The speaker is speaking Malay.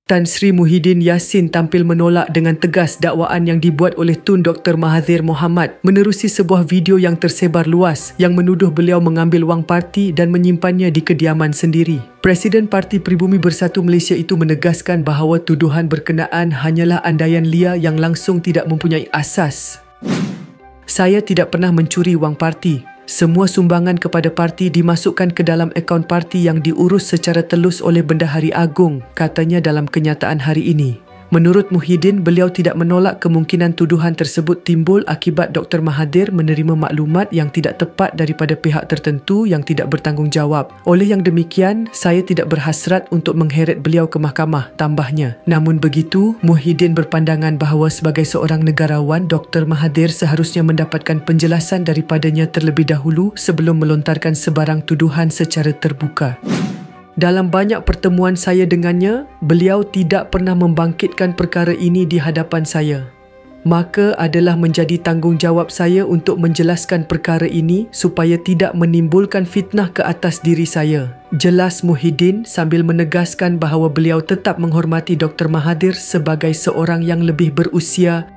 Tan Sri Muhyiddin Yassin tampil menolak dengan tegas dakwaan yang dibuat oleh Tun Dr. Mahathir Mohamad menerusi sebuah video yang tersebar luas yang menuduh beliau mengambil wang parti dan menyimpannya di kediaman sendiri. Presiden Parti Pribumi Bersatu Malaysia itu menegaskan bahawa tuduhan berkenaan hanyalah andaian liar yang langsung tidak mempunyai asas. Saya tidak pernah mencuri wang parti. Semua sumbangan kepada parti dimasukkan ke dalam akaun parti yang diurus secara telus oleh Bendahari Agung, katanya dalam kenyataan hari ini. Menurut Muhyiddin, beliau tidak menolak kemungkinan tuduhan tersebut timbul akibat Dr. Mahathir menerima maklumat yang tidak tepat daripada pihak tertentu yang tidak bertanggungjawab. Oleh yang demikian, saya tidak berhasrat untuk mengheret beliau ke mahkamah, tambahnya. Namun begitu, Muhyiddin berpandangan bahawa sebagai seorang negarawan, Dr. Mahathir seharusnya mendapatkan penjelasan daripadanya terlebih dahulu sebelum melontarkan sebarang tuduhan secara terbuka. Dalam banyak pertemuan saya dengannya, beliau tidak pernah membangkitkan perkara ini di hadapan saya. Maka adalah menjadi tanggungjawab saya untuk menjelaskan perkara ini supaya tidak menimbulkan fitnah ke atas diri saya. Jelas Muhyiddin sambil menegaskan bahawa beliau tetap menghormati Dr. Mahathir sebagai seorang yang lebih berusia